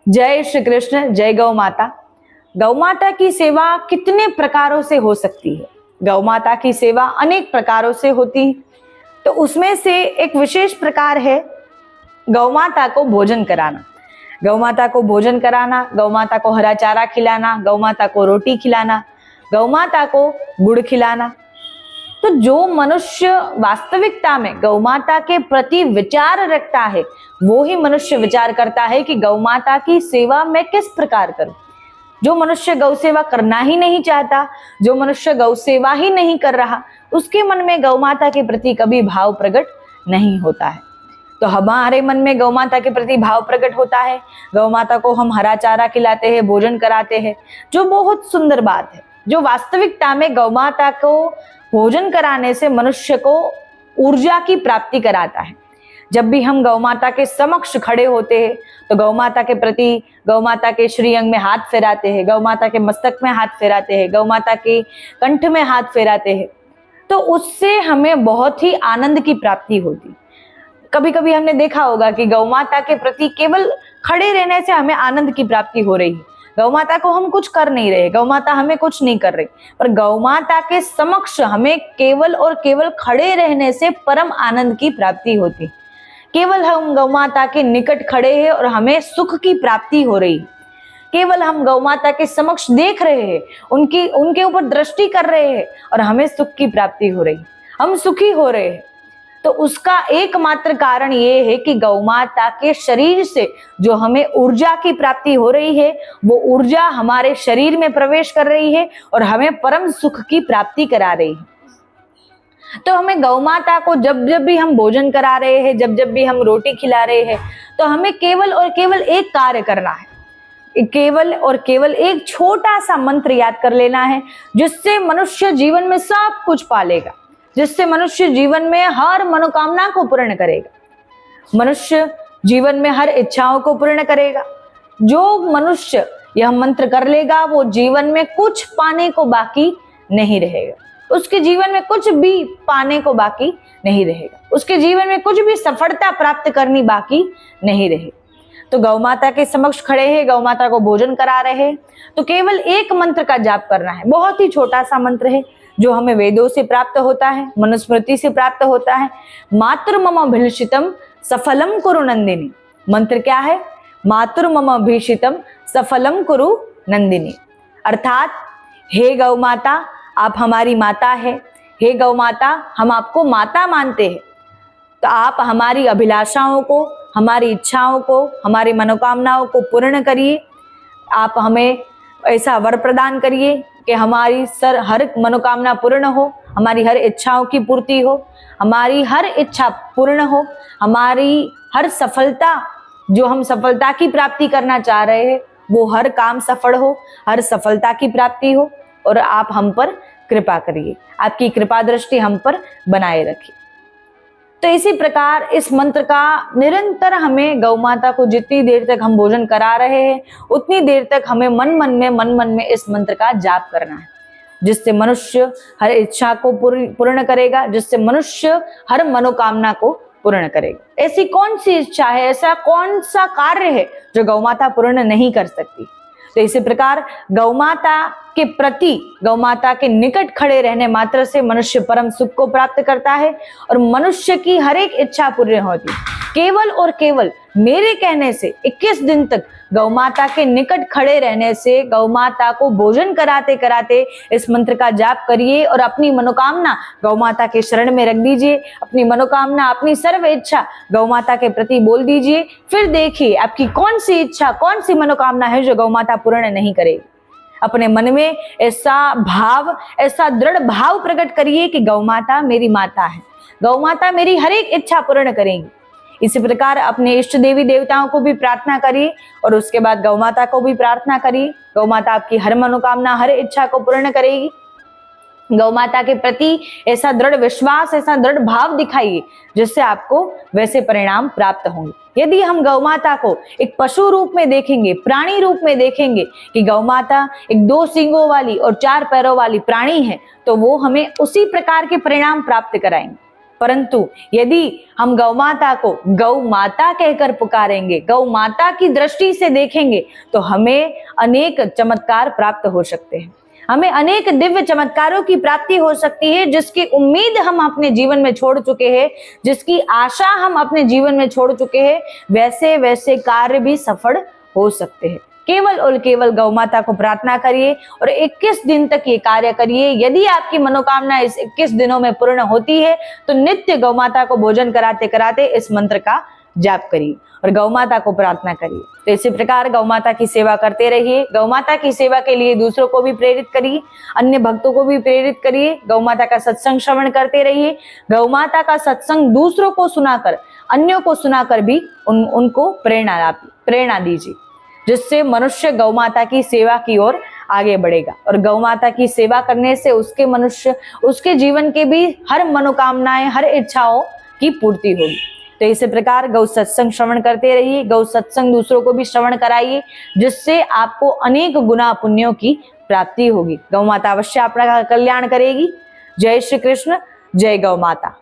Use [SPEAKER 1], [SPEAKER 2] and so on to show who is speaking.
[SPEAKER 1] जय श्री कृष्ण। जय गौ माता। गौ माता की सेवा कितने प्रकारों से हो सकती है। गौ माता की सेवा अनेक प्रकारों से होती है। तो उसमें से एक विशेष प्रकार है गौ माता को भोजन कराना। गौ माता को भोजन कराना, गौ माता को हरा चारा खिलाना, गौ माता को रोटी खिलाना, गौ माता को गुड़ खिलाना। तो जो मनुष्य वास्तविकता में गौ माता के प्रति विचार रखता है, वो ही मनुष्य विचार करता है कि गौ माता की सेवा मैं किस प्रकार करूं। जो मनुष्य गौ सेवा करना ही नहीं चाहता, जो मनुष्य गौ सेवा ही नहीं कर रहा, उसके मन में गौ माता के प्रति कभी भाव प्रकट नहीं होता है। तो हमारे मन में गौ माता के प्रति भाव प्रकट होता है। गौ माता को हम हरा चारा खिलाते हैं, भोजन कराते हैं, जो बहुत सुंदर बात है। जो वास्तविकता में गौ माता को भोजन कराने से मनुष्य को ऊर्जा की प्राप्ति कराता है। जब भी हम गौ माता के समक्ष खड़े होते हैं तो गौ माता के प्रति, गौ माता के श्रीअंग में हाथ फेराते हैं, गौ माता के मस्तक में हाथ फेराते हैं, गौ माता के कंठ में हाथ फेराते हैं, तो उससे हमें बहुत ही आनंद की प्राप्ति होती। कभी कभी हमने देखा होगा कि गौ माता के प्रति केवल खड़े रहने से हमें आनंद की प्राप्ति हो रही है। गौ माता को हम कुछ कर नहीं रहे, गौ माता हमें कुछ नहीं कर रही, पर गौ माता के समक्ष हमें केवल और केवल खड़े रहने से परम आनंद की प्राप्ति होती। केवल हम गौ माता के निकट खड़े हैं और हमें सुख की प्राप्ति हो रही। केवल हम गौ माता के समक्ष देख रहे हैं, उनके ऊपर दृष्टि कर रहे हैं और हमें सुख की प्राप्ति हो रही, हम सुखी हो रहे हैं। तो उसका एकमात्र कारण ये है कि गौ माता के शरीर से जो हमें ऊर्जा की प्राप्ति हो रही है, वो ऊर्जा हमारे शरीर में प्रवेश कर रही है और हमें परम सुख की प्राप्ति करा रही है। तो हमें गौ माता को जब जब भी हम भोजन करा रहे हैं, जब जब भी हम रोटी खिला रहे हैं, तो हमें केवल और केवल एक कार्य करना है। केवल और केवल एक छोटा सा मंत्र याद कर लेना है, जिससे मनुष्य जीवन में सब कुछ पालेगा, जिससे मनुष्य जीवन में हर मनोकामना को पूर्ण करेगा, मनुष्य जीवन में हर इच्छाओं को पूर्ण करेगा। जो मनुष्य यह मंत्र कर लेगा वो जीवन में कुछ पाने को बाकी नहीं रहेगा, उसके जीवन में कुछ भी पाने को बाकी नहीं रहेगा, उसके जीवन में कुछ भी सफलता प्राप्त करनी बाकी नहीं रहेगी। तो गौ माता के समक्ष खड़े हैं, गौ माता को भोजन करा रहे हैं, तो केवल एक मंत्र का जाप करना है। बहुत ही छोटा सा मंत्र है जो हमें वेदों से प्राप्त होता है, मनुस्मृति से प्राप्त होता है। मातृ मम भीषितम सफलम कुरु नंदिनी। मंत्र क्या है? मातृ मम भीषितम सफलम कुरु नंदिनी। अर्थात हे गौ माता, आप हमारी माता है। हे गौ माता, हम आपको माता मानते हैं, तो आप हमारी अभिलाषाओं को, हमारी इच्छाओं को, हमारी मनोकामनाओं को पूर्ण करिए। आप हमें ऐसा वर प्रदान करिए कि हमारी हर मनोकामना पूर्ण हो, हमारी हर इच्छाओं की पूर्ति हो, हमारी हर इच्छा पूर्ण हो, हमारी हर सफलता, जो हम सफलता की प्राप्ति करना चाह रहे हैं, वो हर काम सफल हो, हर सफलता की प्राप्ति हो, और आप हम पर कृपा करिए, आपकी कृपा दृष्टि हम पर बनाए रखिए। तो इसी प्रकार इस मंत्र का निरंतर हमें गौ माता को जितनी देर तक हम भोजन करा रहे हैं, उतनी देर तक हमें मन मन में इस मंत्र का जाप करना है, जिससे मनुष्य हर इच्छा को पूर्ण करेगा, जिससे मनुष्य हर मनोकामना को पूर्ण करेगा। ऐसी कौन सी इच्छा है, ऐसा कौन सा कार्य है जो गौ माता पूर्ण नहीं कर सकती। तो इसी प्रकार गौ माता के प्रति, गौ माता के निकट खड़े रहने मात्र से मनुष्य परम सुख को प्राप्त करता है और मनुष्य की हर एक इच्छा पूर्ण होती है। केवल और केवल मेरे कहने से 21 दिन तक गौ माता के निकट खड़े रहने से, गौ माता को भोजन कराते कराते इस मंत्र का जाप करिए और अपनी मनोकामना गौ माता के शरण में रख दीजिए। अपनी मनोकामना, अपनी सर्व इच्छा गौ माता के प्रति बोल दीजिए। फिर देखिए आपकी कौन सी इच्छा, कौन सी मनोकामना है जो गौ माता पूर्ण नहीं करेगी। अपने मन में ऐसा भाव, ऐसा दृढ़ भाव प्रकट करिए कि गौ माता मेरी माता है, गौ माता मेरी हर एक इच्छा पूर्ण करेंगी। इसी प्रकार अपने इष्ट देवी देवताओं को भी प्रार्थना करिए और उसके बाद गौ माता को भी प्रार्थना करिए। गौ माता आपकी हर मनोकामना, हर इच्छा को पूर्ण करेगी। गौ माता के प्रति ऐसा दृढ़ विश्वास, ऐसा दृढ़ भाव दिखाइए जिससे आपको वैसे परिणाम प्राप्त होंगे। यदि हम गौ माता को एक पशु रूप में देखेंगे, प्राणी रूप में देखेंगे कि गौ माता एक 2 सींगों वाली और 4 पैरों वाली प्राणी है, तो वो हमें उसी प्रकार के परिणाम प्राप्त कराएंगे। परंतु यदि हम गौ माता को गौ माता कहकर पुकारेंगे, गौ माता की दृष्टि से देखेंगे, तो हमें अनेक चमत्कार प्राप्त हो सकते हैं, हमें अनेक दिव्य चमत्कारों की प्राप्ति हो सकती है, जिसकी उम्मीद हम अपने जीवन में छोड़ चुके हैं, जिसकी आशा हम अपने जीवन में छोड़ चुके हैं, वैसे वैसे कार्य भी सफल हो सकते हैं। केवल और केवल गौ माता को प्रार्थना करिए और 21 दिन तक ये कार्य करिए। यदि आपकी मनोकामना इस 21 दिनों में पूर्ण होती है तो नित्य गौ माता को भोजन कराते कराते इस मंत्र का जाप करिए और गौ माता को प्रार्थना करिए। तो इसी प्रकार गौ माता की सेवा करते रहिए। गौ माता की सेवा के लिए दूसरों को भी प्रेरित करिए, अन्य भक्तों को भी प्रेरित करिए। गौ माता का सत्संग श्रवण करते रहिए। गौ माता का सत्संग दूसरों को सुनाकर, अन्यों को सुनाकर भी उनको प्रेरणा दीजिए, जिससे मनुष्य गौ माता की सेवा की ओर आगे बढ़ेगा और गौ माता की सेवा करने से उसके जीवन के भी हर मनोकामनाएं, हर इच्छाओं की पूर्ति होगी। तो इसी प्रकार गौ सत्संग श्रवण करते रहिए। गौ सत्संग दूसरों को भी श्रवण कराइए, जिससे आपको अनेक गुना पुण्यों की प्राप्ति होगी। गौ माता अवश्य आपका कल्याण करेगी। जय श्री कृष्ण, जय गौ माता।